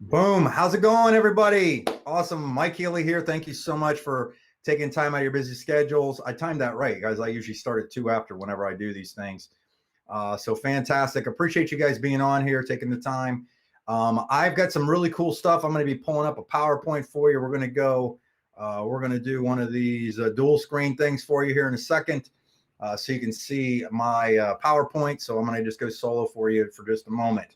Boom. How's it going, everybody? Awesome. Mike Healy here. Thank you so much for taking time out of your busy schedules. I timed that right, guys. I usually start at 2 after whenever I do these things. So fantastic. Appreciate you guys being on here, taking the time. I've got some really cool stuff. I'm going to be pulling up a PowerPoint for you. We're going to do one of these dual screen things for you here in a second. So you can see my PowerPoint. So I'm going to just go solo for you for just a moment.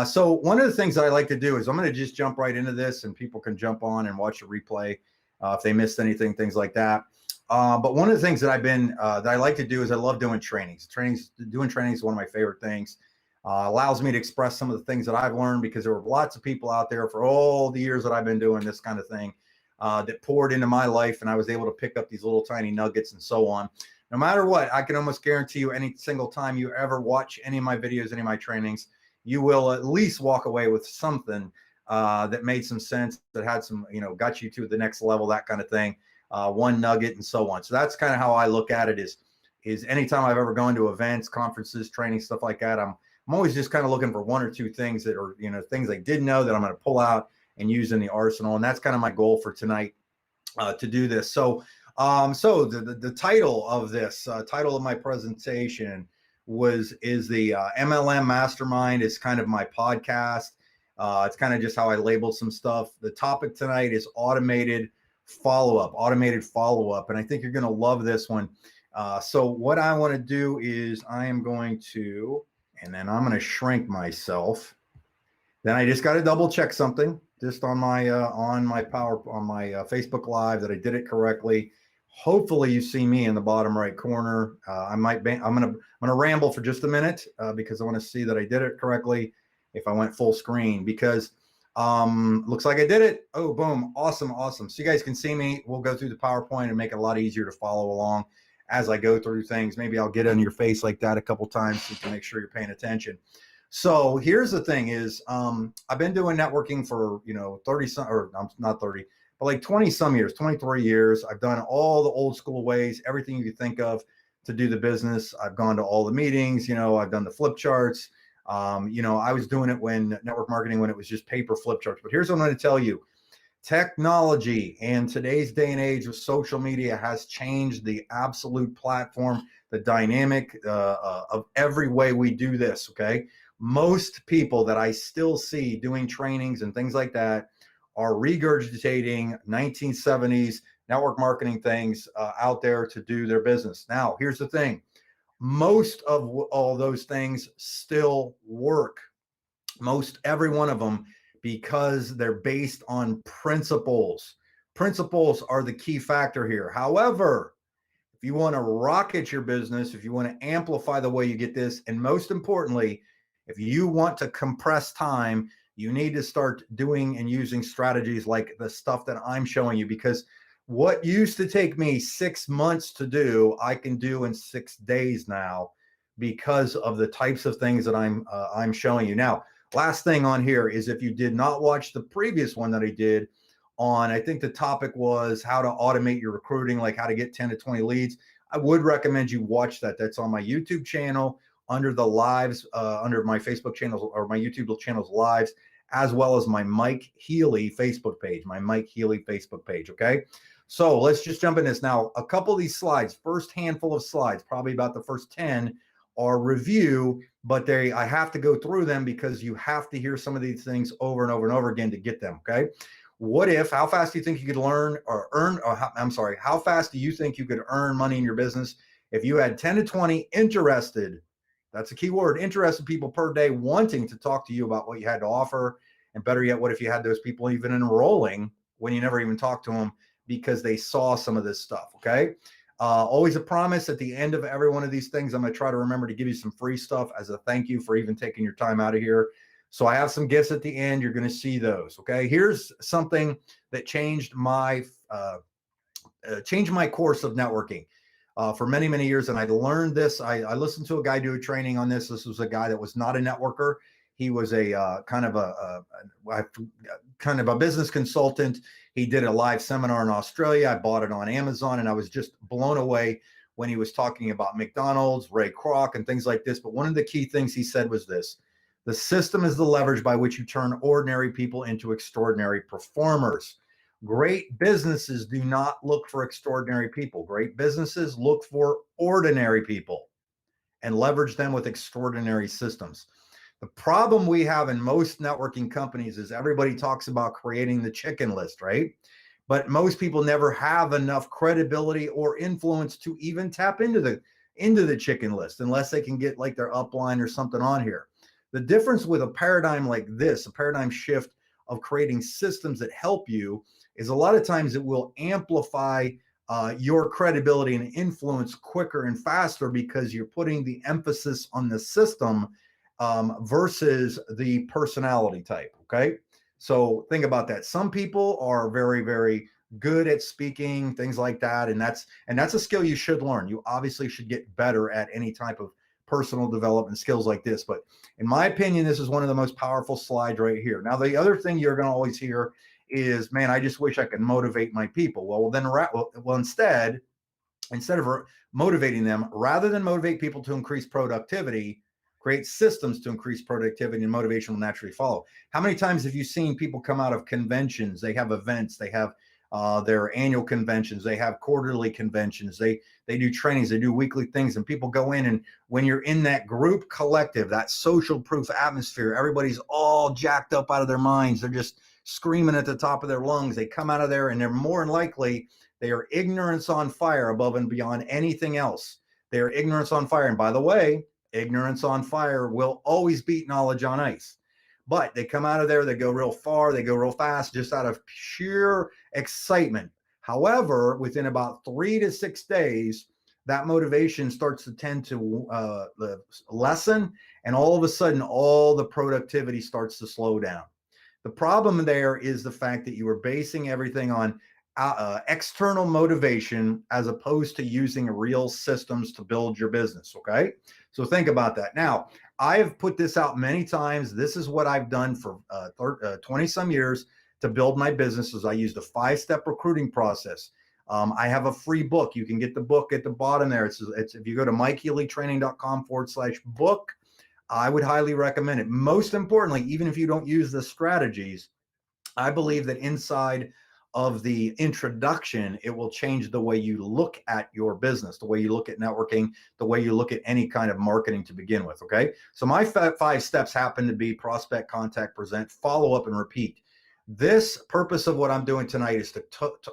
So one of the things that I like to do is I'm going to just jump right into this, and people can jump on and watch the replay if they missed anything, things like that. But one of the things that that I like to do is I love doing trainings. Doing trainings is one of my favorite things. Allows me to express some of the things that I've learned, because there were lots of people out there for all the years that I've been doing this kind of thing that poured into my life, and I was able to pick up these little tiny nuggets and so on. No matter what, I can almost guarantee you any single time you ever watch any of my videos, any of my trainings, you will at least walk away with something that made some sense, that had some, got you to the next level, that kind of thing, one nugget and so on. So that's kind of how I look at it is anytime I've ever gone to events, conferences, training, stuff like that, I'm always just kind of looking for one or two things that are, things I didn't know that I'm going to pull out and use in the arsenal. And that's kind of my goal for tonight to do this. So the title of this, title of my presentation is the MLM Mastermind. Is kind of my podcast. It's kind of just how I labeled some stuff. The topic tonight is automated follow-up. And I think you're going to love this one. So what I want to do is and then I'm going to shrink myself. Then I just got to double check something just on my Facebook Live that I did it correctly. Hopefully you see me in the bottom right corner. I'm gonna ramble for just a minute because I want to see that I did it correctly. If I went full screen, because looks like I did it. Oh, boom, awesome. So you guys can see me. We'll go through the PowerPoint and make it a lot easier to follow along as I go through things. Maybe I'll get in your face like that a couple times so you can make sure you're paying attention. So here's the thing: is I've been doing networking for 30 some, or not 30. But like 20 some years, 23 years. I've done all the old school ways, everything you could think of to do the business. I've gone to all the meetings, I've done the flip charts. I was doing it when network marketing, when it was just paper flip charts. But here's what I'm going to tell you. Technology and today's day and age of social media has changed the absolute platform, the dynamic of every way we do this, okay? Most people that I still see doing trainings and things like that are regurgitating 1970s network marketing things out there to do their business. Now, here's the thing. Most of all those things still work. Most every one of them, because they're based on principles. Principles are the key factor here. However, if you want to rocket your business, if you want to amplify the way you get this, and most importantly, if you want to compress time, you need to start doing and using strategies like the stuff that I'm showing you, because what used to take me 6 months to do, I can do in 6 days now, because of the types of things that I'm showing you. Now, last thing on here is, if you did not watch the previous one that I did on, I think the topic was how to automate your recruiting, like how to get 10 to 20 leads. I would recommend you watch that. That's on my YouTube channel under the lives, under my Facebook channels or my YouTube channel's lives, as well as my Mike Healy Facebook page, okay? So let's just jump in this now. A couple of these slides, first handful of slides, probably about the first 10 are review, but I have to go through them because you have to hear some of these things over and over and over again to get them, okay? How fast do you think you could how fast do you think you could earn money in your business if you had 10 to 20 interested, that's a key word, interested people per day wanting to talk to you about what you had to offer? And better yet, what if you had those people even enrolling when you never even talked to them because they saw some of this stuff, okay? Always a promise at the end of every one of these things, I'm going to try to remember to give you some free stuff as a thank you for even taking your time out of here. So I have some gifts at the end. You're going to see those. Okay. Here's something that changed my course of networking for many, many years. And I learned this. I listened to a guy do a training on this. This was a guy that was not a networker. He was a kind of a business consultant. He did a live seminar in Australia. I bought it on Amazon, and I was just blown away when he was talking about McDonald's, Ray Kroc, and things like this. But one of the key things he said was this: The system is the leverage by which you turn ordinary people into extraordinary performers. Great businesses do not look for extraordinary people. Great businesses look for ordinary people and leverage them with extraordinary systems. The problem we have in most networking companies is everybody talks about creating the chicken list, right? But most people never have enough credibility or influence to even tap into the chicken list unless they can get like their upline or something on here. The difference with a paradigm like this, a paradigm shift of creating systems that help you, is a lot of times it will amplify your credibility and influence quicker and faster because you're putting the emphasis on the system versus the personality type. Okay. So think about that. Some people are very, very good at speaking, things like that. And that's a skill you should learn. You obviously should get better at any type of personal development skills like this. But in my opinion, this is one of the most powerful slides right here. Now, the other thing you're going to always hear is, man, I just wish I could motivate my people. Well, then, instead of motivating them, rather than motivate people to increase productivity, create systems to increase productivity, and motivation will naturally follow. How many times have you seen people come out of conventions? They have events, they have their annual conventions, they have quarterly conventions, they do trainings, they do weekly things, and people go in, and when you're in that group collective, that social proof atmosphere, everybody's all jacked up out of their minds. They're just screaming at the top of their lungs. They come out of there and they're more than likely, they are ignorance on fire above and beyond anything else. They are ignorance on fire. And by the way, ignorance on fire will always beat knowledge on ice. But they come out of there, they go real far, they go real fast, just out of sheer excitement. However, within about 3 to 6 days, that motivation starts to tend to lessen, and all of a sudden, all the productivity starts to slow down. The problem there is the fact that you are basing everything on external motivation as opposed to using real systems to build your business. Okay. So think about that. Now, I've put this out many times. This is what I've done for 20 some years to build my businesses. I used a 5-step recruiting process. I have a free book. You can get the book at the bottom there. It's if you go to MikeHealyTraining.com/book, I would highly recommend it. Most importantly, even if you don't use the strategies, I believe that inside of the introduction, it will change the way you look at your business, the way you look at networking, the way you look at any kind of marketing to begin with. Okay. So my 5 steps happen to be prospect, contact, present, follow up, and repeat. This purpose of what I'm doing tonight is to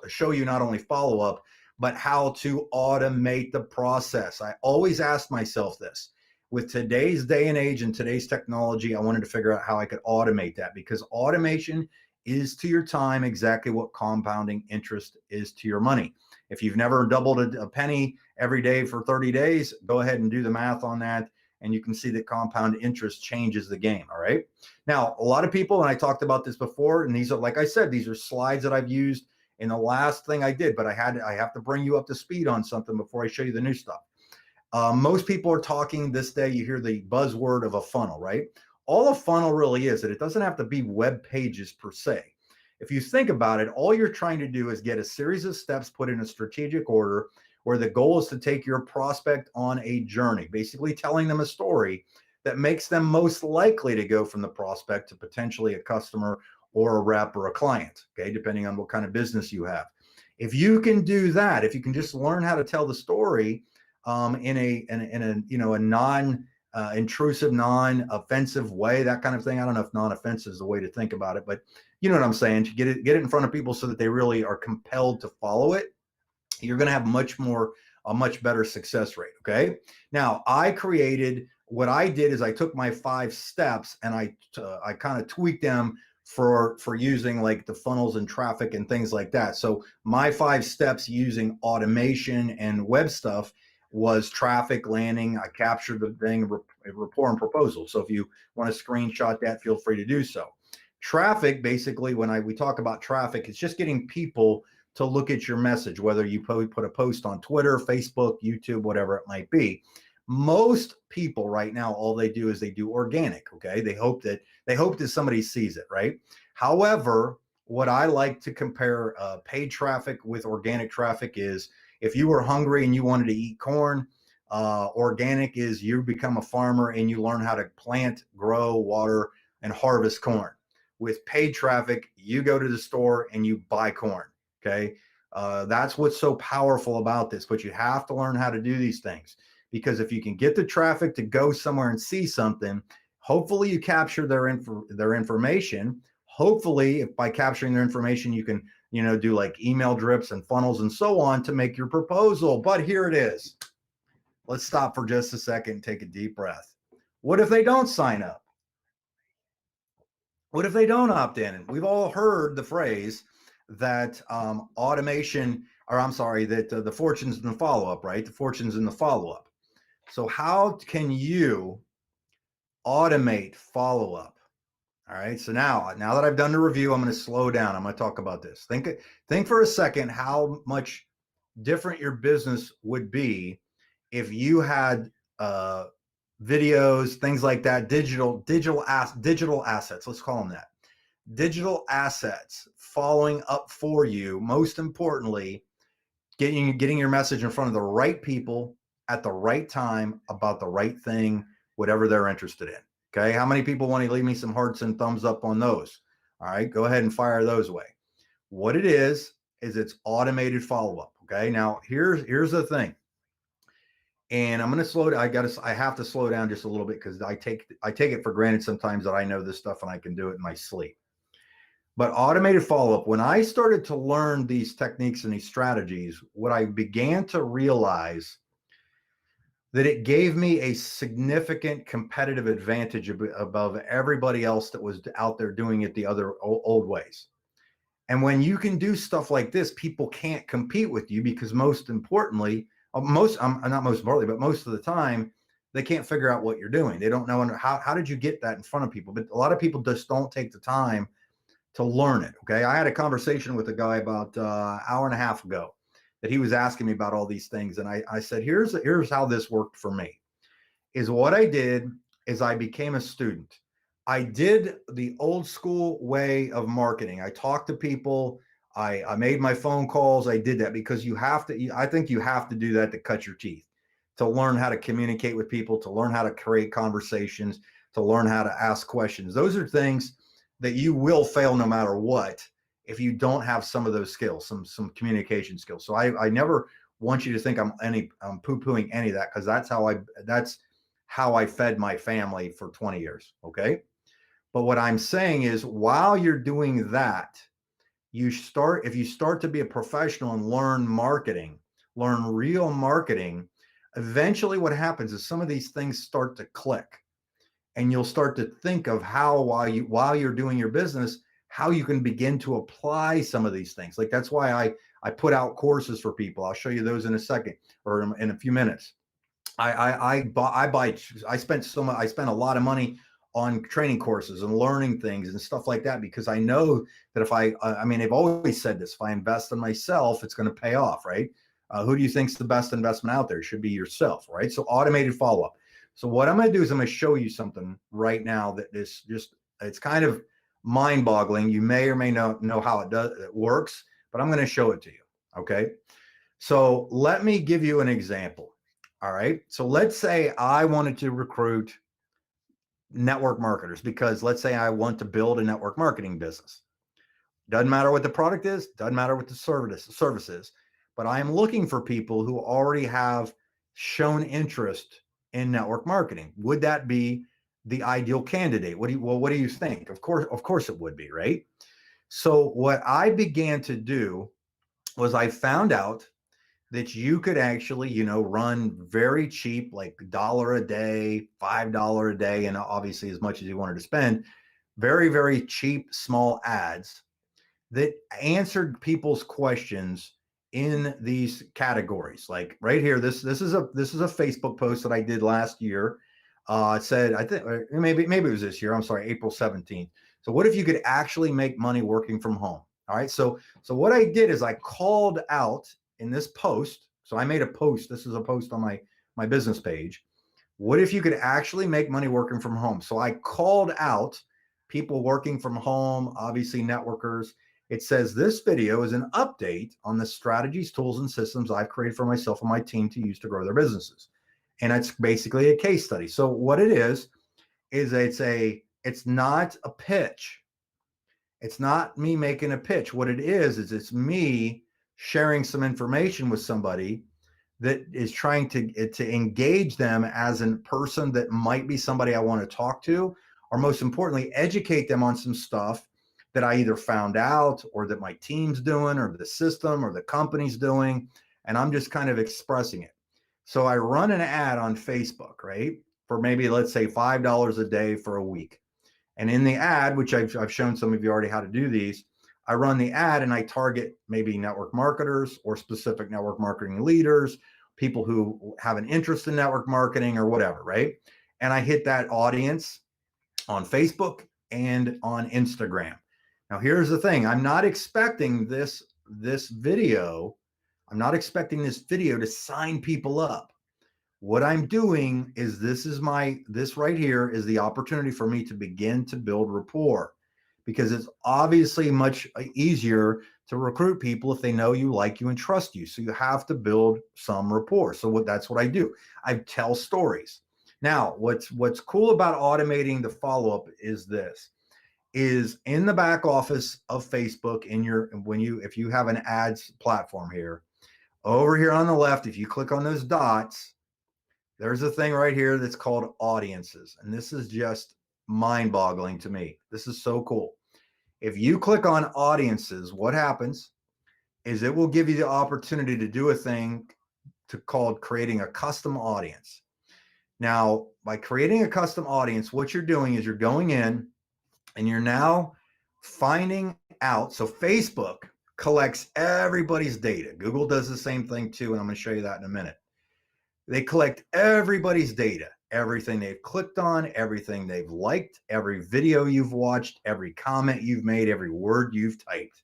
show you not only follow up, but how to automate the process. I always ask myself this. With today's day and age and today's technology, I wanted to figure out how I could automate that, because automation is to your time exactly what compounding interest is to your money. If you've never doubled a penny every day for 30 days, go ahead and do the math on that, and you can see that compound interest changes the game. All right. Now, a lot of people, and I talked about this before, and these are, like I said, these are slides that I've used in the last thing I did, but I have to bring you up to speed on something before I show you the new stuff. Most people are talking this day, you hear the buzzword of a funnel, right? All a funnel really is that it doesn't have to be web pages per se. If you think about it, all you're trying to do is get a series of steps put in a strategic order where the goal is to take your prospect on a journey, basically telling them a story that makes them most likely to go from the prospect to potentially a customer or a rep or a client, okay, depending on what kind of business you have. If you can do that, if you can just learn how to tell the story in a non-intrusive, non-offensive way, that kind of thing. I don't know if non-offensive is the way to think about it, but you know what I'm saying, to get it in front of people so that they really are compelled to follow it, you're going to have a much better success rate. Okay. Now, what I did is I took my 5 steps and I kind of tweaked them for using like the funnels and traffic and things like that. So my 5 steps using automation and web stuff was traffic, landing. I captured the thing, rapport, and proposal. So if you want to screenshot that, feel free to do so. Traffic, basically, when we talk about traffic, it's just getting people to look at your message, whether you put a post on Twitter, Facebook, YouTube, whatever it might be. Most people right now, all they do is they do organic. Okay. They hope that somebody sees it, right? However, what I like to compare paid traffic with organic traffic is, if you were hungry and you wanted to eat corn, Organic is you become a farmer and you learn how to plant, grow, water, and harvest corn. With paid traffic, you go to the store and you buy corn. Okay. That's what's so powerful about this, but you have to learn how to do these things, because if you can get the traffic to go somewhere and see something, hopefully you capture their information. Hopefully, if by capturing their information, you can, do like email drips and funnels and so on to make your proposal. But here it is. Let's stop for just a second and take a deep breath. What if they don't sign up? What if they don't opt in? And we've all heard the phrase that automation, or I'm sorry, that the fortune's in the follow-up, right? The fortune's in the follow-up. So how can you automate follow-up? All right. So now that I've done the review, I'm going to slow down. I'm going to talk about this. Think for a second how much different your business would be if you had videos, things like that, digital assets. Let's call them that. Digital assets following up for you. Most importantly, getting your message in front of the right people at the right time about the right thing, whatever they're interested in. Okay. How many people want to leave me some hearts and thumbs up on those? All right. Go ahead and fire those away. What it is it's automated follow-up. Okay. Now here's the thing. And I'm going to slow down. I have to slow down just a little bit because I take it for granted sometimes that I know this stuff and I can do it in my sleep. But automated follow-up, when I started to learn these techniques and these strategies, what I began to realize that it gave me a significant competitive advantage above everybody else that was out there doing it the other old ways. And when you can do stuff like this, people can't compete with you because most importantly, not most importantly, but most of the time, they can't figure out what you're doing. They don't know how did you get that in front of people. But a lot of people just don't take the time to learn it. Okay. I had a conversation with a guy about an hour and a half ago that he was asking me about all these things. And I said, here's how this worked for me. Is what I did is I became a student. I did the old school way of marketing. I talked to people. I made my phone calls. I did that because I think you have to do that to cut your teeth, to learn how to communicate with people, to learn how to create conversations, to learn how to ask questions. Those are things that you will fail no matter what if you don't have some of those skills, some communication skills. So I never want you to think I'm poo-pooing any of that, because that's how I fed my family for 20 years. Okay. But what I'm saying is, while you're doing that, if you start to be a professional and learn marketing, learn real marketing, eventually what happens is some of these things start to click, and you'll start to think of how, while you're doing your business, how you can begin to apply some of these things. Like, that's why I put out courses for people. I'll show you those in a second, or in a few minutes. I spent a lot of money on training courses and learning things and stuff like that, because I know that they've always said this, if I invest in myself, it's going to pay off, right? Who do you think's the best investment out there? It should be yourself, right? So automated follow-up. So what I'm going to do is I'm going to show you something right now that is it's kind of mind-boggling. You may or may not know how it works, but I'm going to show it to you. Okay. So let me give you an example. All right. So let's say I wanted to recruit network marketers, because let's say I want to build a network marketing business. Doesn't matter what the product is, doesn't matter what the service is, but I am looking for people who already have shown interest in network marketing. Would that be the ideal candidate? What do you think? Of course it would be, right? So what I began to do was I found out that you could actually, run very cheap, like $1 a day, $5 a day, and obviously as much as you wanted to spend, very, very cheap, small ads that answered people's questions in these categories. Like right here, this is a Facebook post that I did last year. It said, I think maybe it was this year. I'm sorry, April 17th. So what if you could actually make money working from home? All right. So what I did is I called out in this post. So I made a post. This is a post on my business page. What if you could actually make money working from home? So I called out people working from home, obviously networkers. It says this video is an update on the strategies, tools, and systems I've created for myself and my team to use to grow their businesses. And it's basically a case study. So what it is it's not a pitch. It's not me making a pitch. What it is it's me sharing some information with somebody that is trying to engage them as a person that might be somebody I want to talk to, or most importantly, educate them on some stuff that I either found out or that my team's doing or the system or the company's doing. And I'm just kind of expressing it. So I run an ad on Facebook, right? For maybe, let's say, $5 a day for a week. And in the ad, which I've shown some of you already how to do these, I run the ad and I target maybe network marketers or specific network marketing leaders, people who have an interest in network marketing or whatever, right? And I hit that audience on Facebook and on Instagram. Now, here's the thing. I'm not expecting this video. I'm not expecting this video to sign people up. What I'm doing is this right here is the opportunity for me to begin to build rapport, because it's obviously much easier to recruit people if they know you, like you, and trust you. So you have to build some rapport. So that's what I do. I tell stories. Now, what's cool about automating the follow-up is this, is in the back office of Facebook, if you have an ads platform here, over here on the left, if you click on those dots, there's a thing right here that's called audiences. And this is just mind-boggling to me. This is so cool. If you click on audiences, what happens is it will give you the opportunity to do a thing called creating a custom audience. Now, by creating a custom audience, what you're doing is you're going in and you're now finding out. So Facebook collects everybody's data. Google does the same thing too, and I'm going to show you that in a minute. They collect everybody's data, everything they've clicked on, everything they've liked, every video you've watched, every comment you've made, every word you've typed.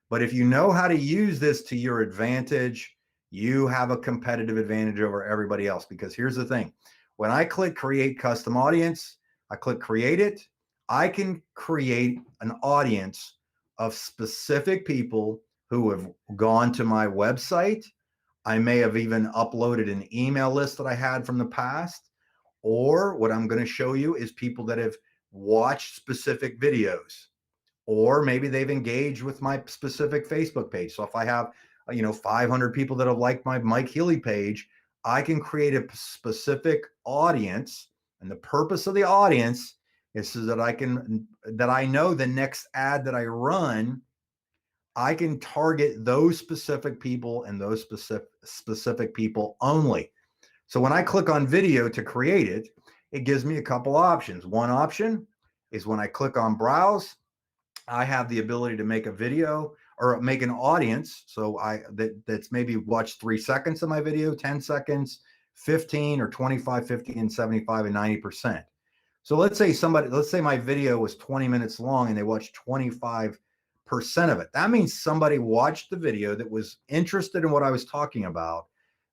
But if you know how to use this to your advantage, you have a competitive advantage over everybody else. Because here's the thing. When I click create custom audience, I click create it, I can create an audience of specific people who have gone to my website. I may have even uploaded an email list that I had from the past, or what I'm going to show you is people that have watched specific videos, or maybe they've engaged with my specific Facebook page. So if I have, 500 people that have liked my Mike Healy page, I can create a specific audience. And the purpose of the audience is so that I know the next ad that I run, I can target those specific people and those specific people only. So when I click on video to create it, it gives me a couple options. One option is when I click on browse, I have the ability to make a video or make an audience. So that's maybe watched 3 seconds of my video, 10 seconds, 15 or 25, 50, and 75 and 90%. So let's say my video was 20 minutes long and they watched 25% of it. That means somebody watched the video that was interested in what I was talking about,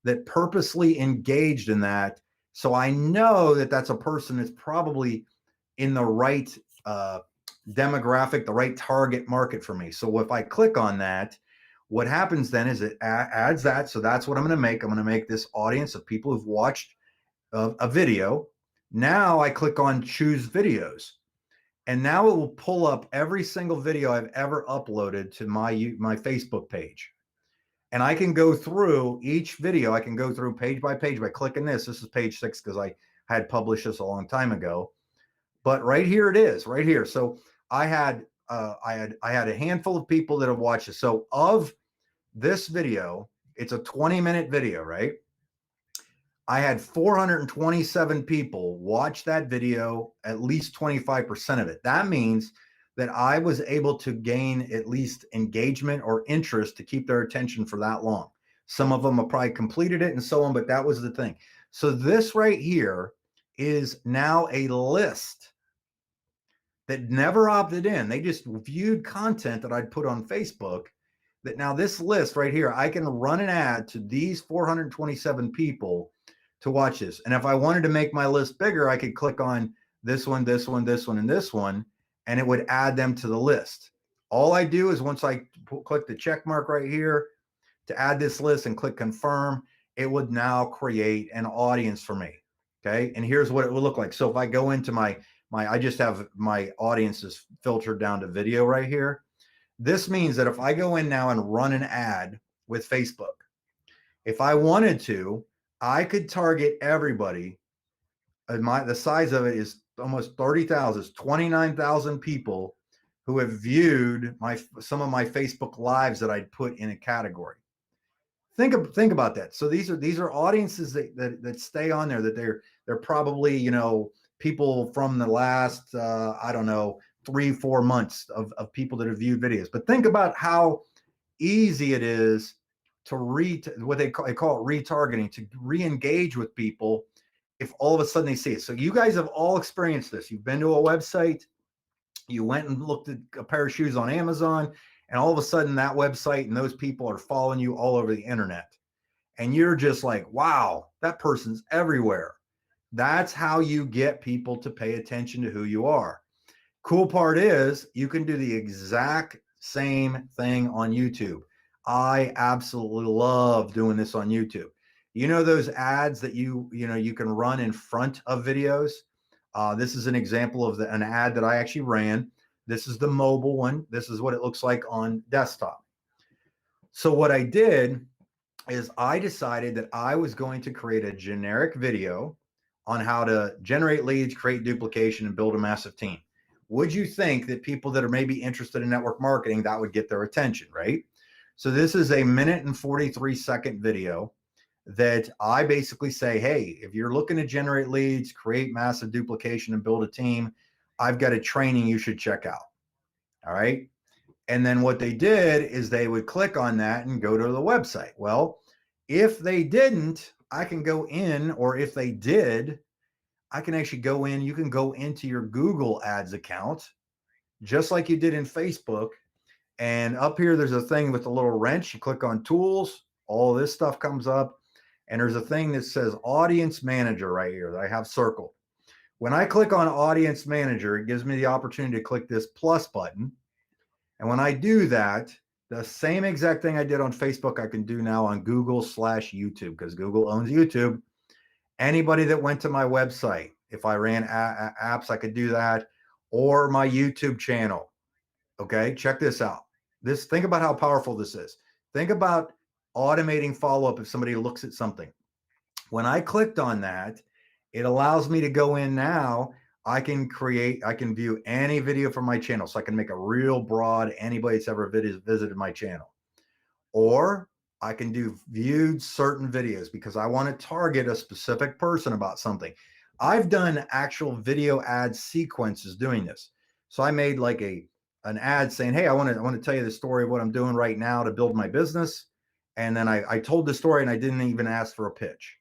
that purposely engaged in that. So I know that that's a person that's probably in the right demographic, the right target market for me. So if I click on that, what happens then is it adds that. So that's what I'm going to make. I'm going to make this audience of people who've watched a video. Now I click on choose videos. And now it will pull up every single video I've ever uploaded to my Facebook page. And I can go through each video. I can go through page by page by clicking this. This is page 6 because I had published this a long time ago. But right here it is, right here. So I had a handful of people that have watched this. So of this video, it's a 20-minute video, right? I had 427 people watch that video, at least 25% of it. That means that I was able to gain at least engagement or interest to keep their attention for that long. Some of them have probably completed it and so on, but that was the thing. So this right here is now a list that never opted in. They just viewed content that I'd put on Facebook. That now this list right here, I can run an ad to these 427 people to watch this. And if I wanted to make my list bigger, I could click on this one, this one, this one, and this one, and it would add them to the list. All I do is once I click the check mark right here to add this list and click confirm, it would now create an audience for me. Okay. And here's what it would look like. So if I go into I just have my audiences filtered down to video right here. This means that if I go in now and run an ad with Facebook, if I wanted to, I could target everybody. The size of it is almost 30,000, 29,000 people who have viewed some of my Facebook lives that I'd put in a category. Think about that. So these are audiences that stay on there, that they're probably, you know, people from the last I don't know, 3-4 months of people that have viewed videos. But think about how easy it is to what they call it retargeting, to re-engage with people if all of a sudden they see it. So you guys have all experienced this. You've been to a website, you went and looked at a pair of shoes on Amazon, and all of a sudden that website and those people are following you all over the internet. And you're just like, wow, that person's everywhere. That's how you get people to pay attention to who you are. Cool part is you can do the exact same thing on YouTube. I absolutely love doing this on YouTube. You know those ads that you can run in front of videos? This is an example of an ad that I actually ran. This is the mobile one. This is what it looks like on desktop. So what I did is I decided that I was going to create a generic video on how to generate leads, create duplication, and build a massive team. Would you think that people that are maybe interested in network marketing, that would get their attention, right? So this is a 1:43 video that I basically say, hey, if you're looking to generate leads, create massive duplication, and build a team, I've got a training you should check out. All right. And then what they did is they would click on that and go to the website. Well, if they didn't, I can go in, or if they did, I can actually go in. You can go into your Google Ads account, just like you did in Facebook. And up here, there's a thing with a little wrench. You click on tools, all this stuff comes up. And there's a thing that says Audience Manager right here that I have circled. When I click on Audience Manager, it gives me the opportunity to click this plus button. And when I do that, the same exact thing I did on Facebook, I can do now on Google/YouTube, because Google owns YouTube. Anybody that went to my website, if I ran apps, I could do that, or my YouTube channel. Okay, check this out. Think about how powerful this is. Think about automating follow-up if somebody looks at something. When I clicked on that, it allows me to go in now. I can view any video from my channel. So I can make a real broad, anybody that's ever visited my channel. Or I can do viewed certain videos because I want to target a specific person about something. I've done actual video ad sequences doing this. So I made like an ad saying, hey, I want to tell you the story of what I'm doing right now to build my business. And then I told the story and I didn't even ask for a pitch.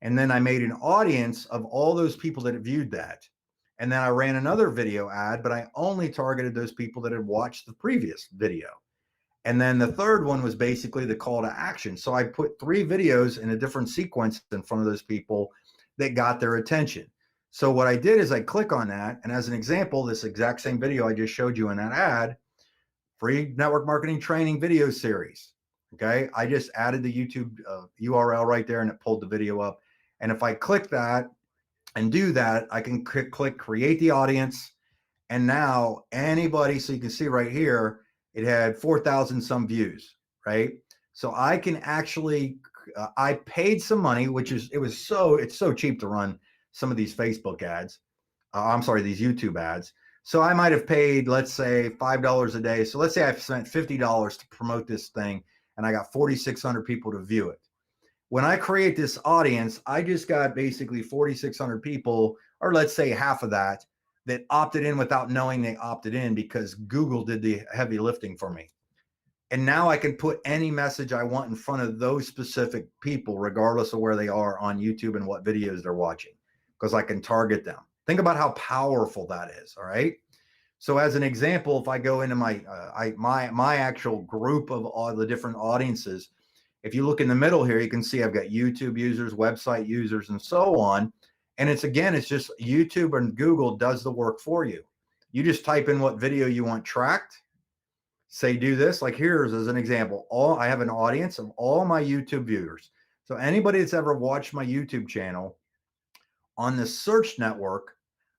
And then I made an audience of all those people that had viewed that. And then I ran another video ad, but I only targeted those people that had watched the previous video. And then the third one was basically the call to action. So I put 3 videos in a different sequence in front of those people that got their attention. So what I did is I click on that. And as an example, this exact same video I just showed you in that ad, free network marketing training video series. Okay. I just added the YouTube URL right there and it pulled the video up. And if I click that and do that, I can click create the audience. And now anybody, so you can see right here, it had 4,000 some views, right? So I can actually, I paid some money, it's so cheap to run some of these Facebook ads. These YouTube ads. So I might have paid, let's say $5 a day. So let's say I've spent $50 to promote this thing and I got 4,600 people to view it. When I create this audience, I just got basically 4,600 people, or let's say half of that opted in without knowing they opted in because Google did the heavy lifting for me. And now I can put any message I want in front of those specific people, regardless of where they are on YouTube and what videos they're watching, because I can target them. Think about how powerful that is. All right. So as an example, if I go into my actual group of all the different audiences, if you look in the middle here, you can see I've got YouTube users, website users, and so on. And it's just YouTube and Google does the work for you. You just type in what video you want tracked. Say do this. Like here's as an example. I have an audience of all my YouTube viewers. So anybody that's ever watched my YouTube channel, on the search network,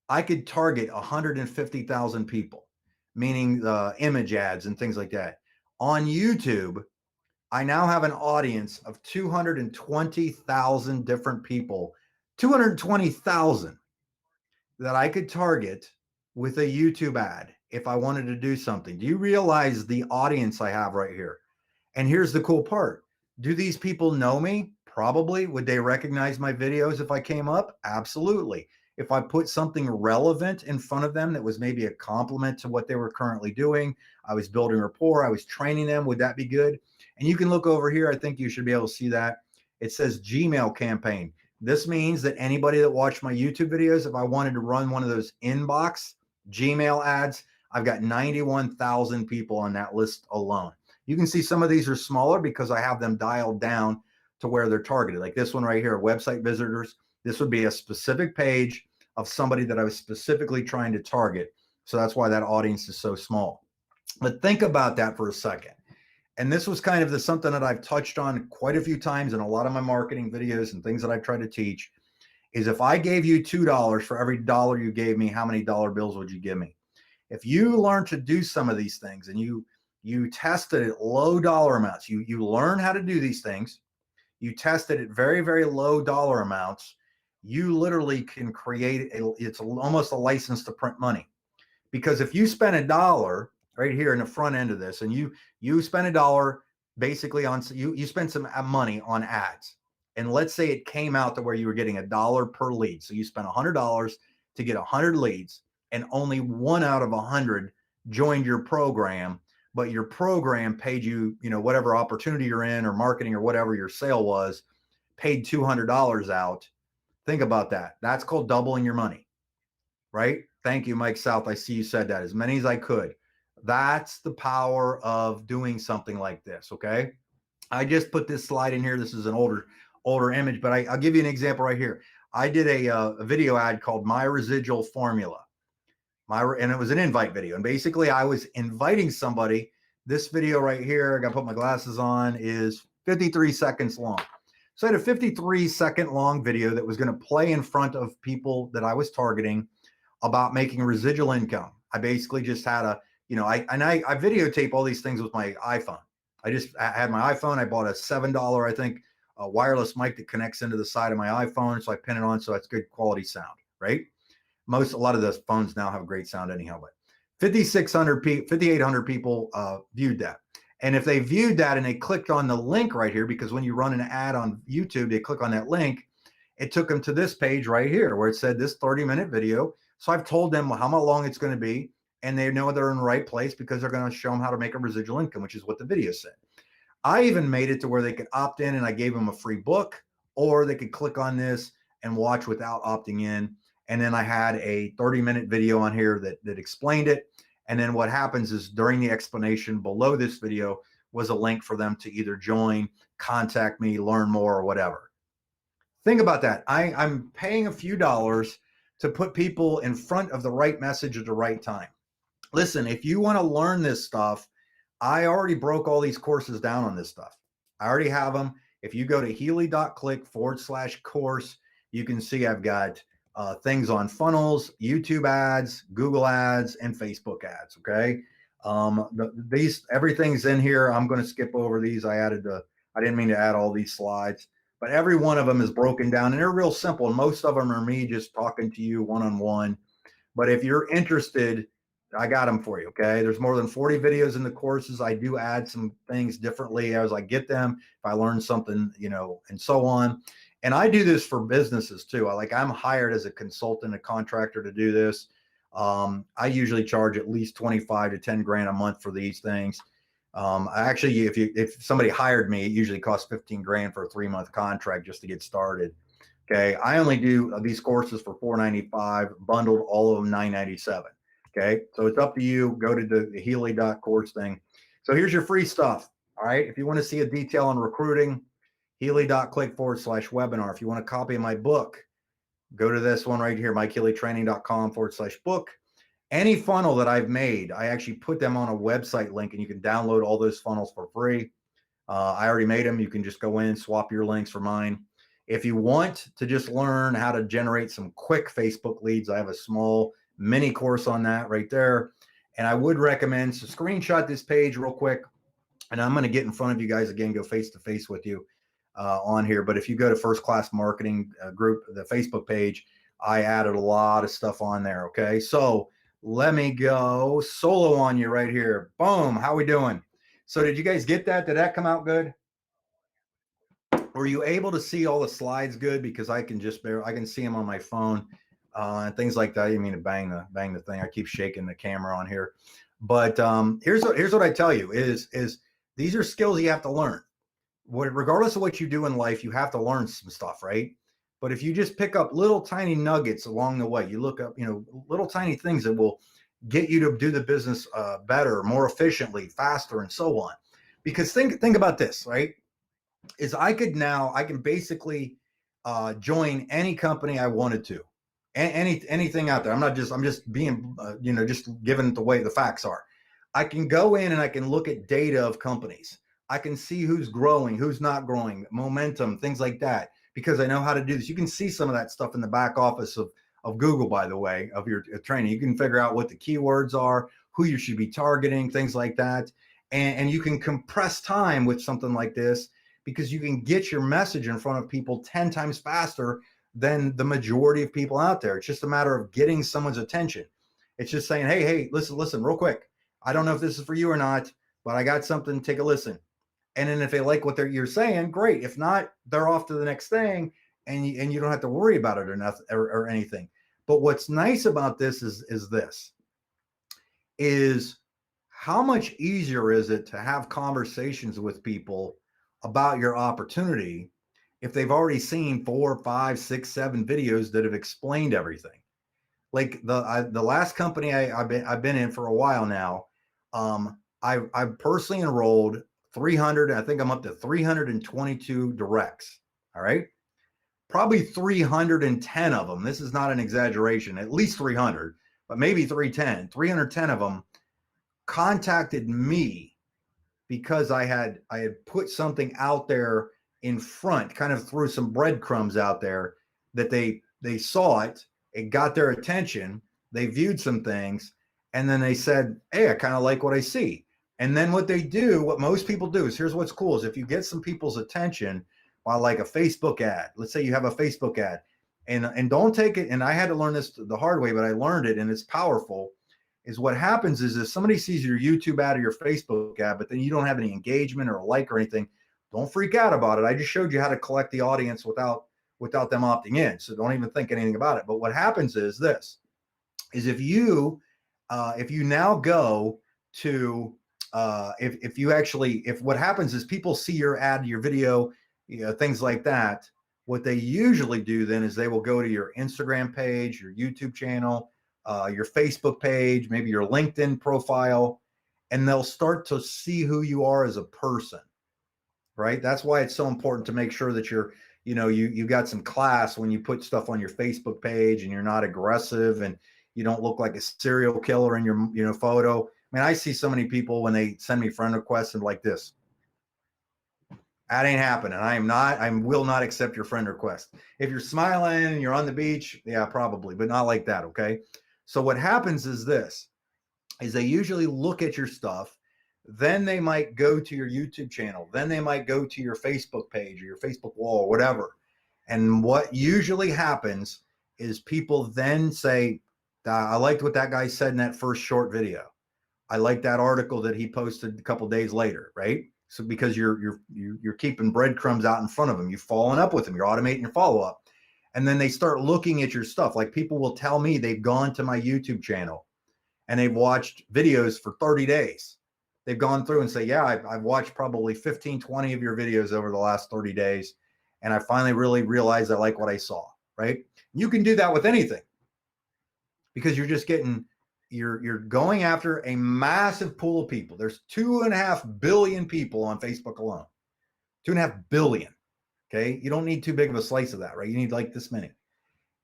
I could target 150,000 people, meaning image ads and things like that. On YouTube, I now have an audience of 220,000 different people, 220,000 that I could target with a YouTube ad if I wanted to do something. Do you realize the audience I have right here? And here's the cool part. Do these people know me? Probably. Would they recognize my videos if I came up? Absolutely. If I put something relevant in front of them that was maybe a compliment to what they were currently doing, I was building rapport, I was training them, would that be good? And you can look over here. I think you should be able to see that. It says Gmail campaign. This means that anybody that watched my YouTube videos, if I wanted to run one of those inbox Gmail ads, I've got 91,000 people on that list alone. You can see some of these are smaller because I have them dialed down to where they're targeted. Like this one right here, website visitors. This would be a specific page of somebody that I was specifically trying to target. So that's why that audience is so small. But think about that for a second. And this was kind of something that I've touched on quite a few times in a lot of my marketing videos and things that I've tried to teach, is if I gave you $2 for every dollar you gave me, how many dollar bills would you give me? If you learn to do some of these things and you test it at low dollar amounts, you learn how to do these things, you test it at very, very low dollar amounts, you literally can create it's almost a license to print money. Because if you spend $1 right here in the front end of this, and you spend $1 basically on, you spend some money on ads, and let's say it came out to where you were getting $1 per lead. So you spent $100 to get 100 leads, and only 1 out of 100 joined your program, but your program paid you, whatever opportunity you're in or marketing or whatever your sale was, paid $200 out. Think about that. That's called doubling your money, right? Thank you, Mike South. I see you said that as many as I could. That's the power of doing something like this. Okay. I just put this slide in here. This is an older image, but I'll give you an example right here. I did a video ad called My Residual Formula. And it was an invite video. And basically I was inviting somebody. This video right here, I got to put my glasses on, is 53 seconds long. So I had a 53-second long video that was going to play in front of people that I was targeting about making residual income. I basically just had I videotape all these things with my iPhone. I had my iPhone. I bought a $7, I think, a wireless mic that connects into the side of my iPhone. So I pin it on so it's good quality sound, right? A lot of those phones now have great sound anyhow, but 5,800 people viewed that. And if they viewed that and they clicked on the link right here, because when you run an ad on YouTube, they click on that link, it took them to this page right here where it said this 30-minute video. So I've told them how long it's going to be, and they know they're in the right place because they're going to show them how to make a residual income, which is what the video said. I even made it to where they could opt in, and I gave them a free book, or they could click on this and watch without opting in. And then I had a 30-minute video on here that explained it. And then what happens is during the explanation below this video was a link for them to either join, contact me, learn more, or whatever. Think about that. I'm paying a few dollars to put people in front of the right message at the right time. Listen, if you want to learn this stuff, I already broke all these courses down on this stuff. I already have them. If you go to healy.click/course, you can see I've got things on funnels, YouTube ads, Google ads, and Facebook ads. Okay. Everything's in here. I'm going to skip over these. I didn't mean to add all these slides, but every one of them is broken down and they're real simple. And most of them are me just talking to you one-on-one. But if you're interested, I got them for you. Okay. There's more than 40 videos in the courses. I do add some things differently as I get them. If I learn something, and so on. And I do this for businesses too. I'm hired as a consultant, a contractor to do this. I usually charge at least 25 to 10 grand a month for these things. If somebody hired me, it usually costs 15 grand for a 3-month contract just to get started. Okay. I only do these courses for $495, bundled, all of them $997. Okay. So it's up to you. Go to the Healy.course thing. So here's your free stuff. All right. If you want to see a detail on recruiting, Healy.click/webinar. If you want a copy of my book, go to this one right here, MikeHealyTraining.com/book. Any funnel that I've made, I actually put them on a website link and you can download all those funnels for free. I already made them. You can just go in, swap your links for mine. If you want to just learn how to generate some quick Facebook leads, I have a small mini course on that right there. And I would recommend, so screenshot this page real quick. And I'm going to get in front of you guys again, go face to face with you on here. But if you go to First Class Marketing Group, the Facebook page, I added a lot of stuff on there. Okay. So let me go solo on you right here. Boom. How we doing? So did you guys get that? Did that come out good? Were you able to see all the slides good? Because I can I can see them on my phone and things like that. I didn't mean to bang the thing. I keep shaking the camera on here. But here's what I tell you is these are skills you have to learn. Regardless of what you do in life, you have to learn some stuff, right? But if you just pick up little tiny nuggets along the way, you look up, little tiny things that will get you to do the business better, more efficiently, faster, and so on. Because think about this, right? Is I can basically join any company I wanted to, anything out there. I'm just being, just giving it the way the facts are. I can go in and I can look at data of companies. I can see who's growing, who's not growing, momentum, things like that, because I know how to do this. You can see some of that stuff in the back office of Google, by the way, of your training. You can figure out what the keywords are, who you should be targeting, things like that. And you can compress time with something like this because you can get your message in front of people 10 times faster than the majority of people out there. It's just a matter of getting someone's attention. It's just saying, hey, listen, real quick. I don't know if this is for you or not, but I got something, take a listen. And then if they like what you're saying, great. If not, they're off to the next thing, and you don't have to worry about it or nothing or anything. But what's nice about this is how much easier is it to have conversations with people about your opportunity if they've already seen 4, 5, 6, 7 videos that have explained everything. Like the last company I've been in for a while now, I've personally enrolled 300. I think I'm up to 322 directs. All right. Probably 310 of them. This is not an exaggeration, at least 300, but maybe 310 of them contacted me because I had put something out there in front, kind of threw some breadcrumbs out there that they saw it. It got their attention. They viewed some things, and then they said, hey, I kind of like what I see. And then what most people do is, here's what's cool, is if you get some people's attention by like a Facebook ad, let's say you have a Facebook ad, and don't take it, and I had to learn this the hard way, but I learned it, and it's powerful, is what happens is if somebody sees your YouTube ad or your Facebook ad, but then you don't have any engagement or a like or anything, don't freak out about it. I just showed you how to collect the audience without them opting in. So don't even think anything about it. But what happens is this, is if you now go to, if what happens is people see your ad, your video, things like that, what they usually do then is they will go to your Instagram page, your YouTube channel, your Facebook page, maybe your LinkedIn profile, and they'll start to see who you are as a person, right? That's why it's so important to make sure that you got some class when you put stuff on your Facebook page, and you're not aggressive, and you don't look like a serial killer in your photo. I mean, I see so many people when they send me friend requests and like this. That ain't happening. I will not accept your friend request. If you're smiling and you're on the beach, yeah, probably, but not like that. Okay. So what happens is they usually look at your stuff, then they might go to your YouTube channel, then they might go to your Facebook page or your Facebook wall or whatever. And what usually happens is people then say, I liked what that guy said in that first short video. I like that article that he posted a couple days later, right? So because you're keeping breadcrumbs out in front of them, you've following up with them, you're automating your follow-up. And then they start looking at your stuff. Like people will tell me they've gone to my YouTube channel and they've watched videos for 30 days. They've gone through and say, yeah, I've watched probably 15, 20 of your videos over the last 30 days. And I finally really realized I like what I saw, right? You can do that with anything because you're going after a massive pool of people. There's 2.5 billion people on Facebook alone. 2.5 billion. Okay. You don't need too big of a slice of that, right? You need like this many.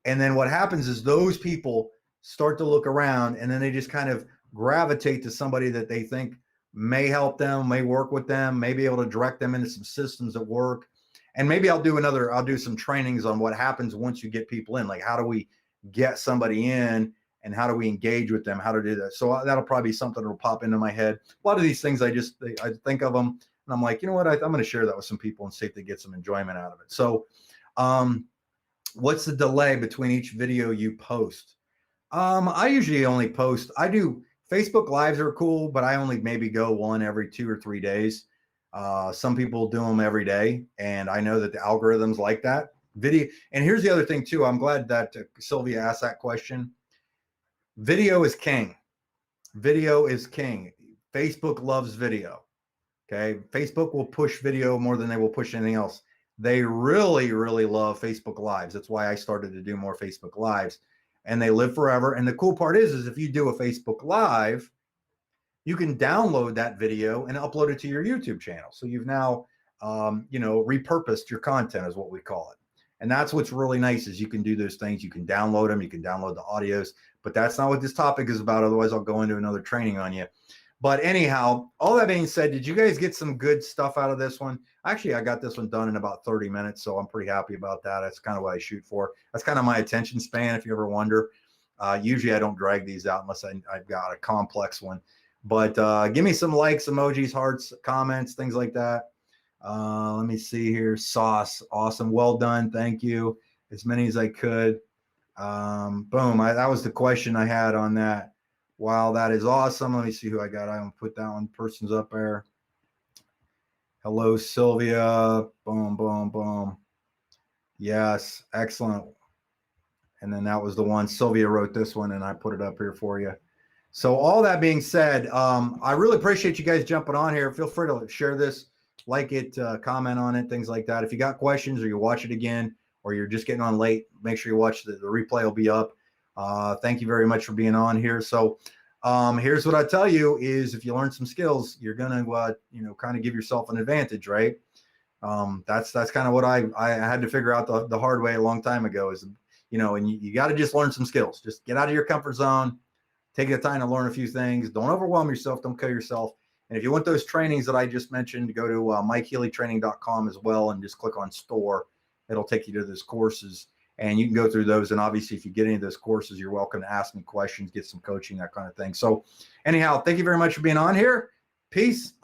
And then what happens is those people start to look around, and then they just kind of gravitate to somebody that they think may help them, may work with them, may be able to direct them into some systems that work. And maybe I'll do some trainings on what happens once you get people in, like how do we get somebody in and how do we engage with them, how to do that. So that'll probably be something that'll pop into my head. A lot of these things, I think of them and I'm like, you know what, I'm going to share that with some people and see if they get some enjoyment out of it. So what's the delay between each video you post? I usually only post, Facebook Lives are cool, but I only maybe go one every 2 or 3 days. Some people do them every day, and I know that the algorithms like that video. And here's the other thing too. I'm glad that Sylvia asked that question. Video is king. Video is king. Facebook loves video. Okay. Facebook will push video more than they will push anything else. They really, really love Facebook Lives. That's why I started to do more Facebook Lives, and they live forever. And the cool part is if you do a Facebook Live, you can download that video and upload it to your YouTube channel. So you've now, repurposed your content is what we call it. And that's what's really nice is you can do those things. You can download them. You can download the audios, but that's not what this topic is about. Otherwise, I'll go into another training on you. But anyhow, all that being said, did you guys get some good stuff out of this one? Actually, I got this one done in about 30 minutes, so I'm pretty happy about that. That's kind of what I shoot for. That's kind of my attention span, if you ever wonder. Usually, I don't drag these out unless I've got a complex one. But give me some likes, emojis, hearts, comments, things like that. Let me see here. Sauce. Awesome. Well done. Thank you. As many as I could. Boom. That was the question I had on that. Wow, that is awesome. Let me see who I got. I'm going to put that one. Person's up there. Hello, Sylvia. Boom, boom, boom. Yes. Excellent. And then that was the one. Sylvia wrote this one, and I put it up here for you. So all that being said, I really appreciate you guys jumping on here. Feel free to share this, like it, comment on it, things like that. If you got questions or you watch it again or you're just getting on late, make sure you watch the replay will be up. Thank you very much for being on here. So here's what I tell you is if you learn some skills, you're going to, kind of give yourself an advantage, right? That's kind of what I had to figure out the hard way a long time ago is, and you got to just learn some skills. Just get out of your comfort zone. Take the time to learn a few things. Don't overwhelm yourself. Don't kill yourself. And if you want those trainings that I just mentioned, go to MikeHealyTraining.com as well and just click on store. It'll take you to those courses, and you can go through those. And obviously, if you get any of those courses, you're welcome to ask me questions, get some coaching, that kind of thing. So anyhow, thank you very much for being on here. Peace.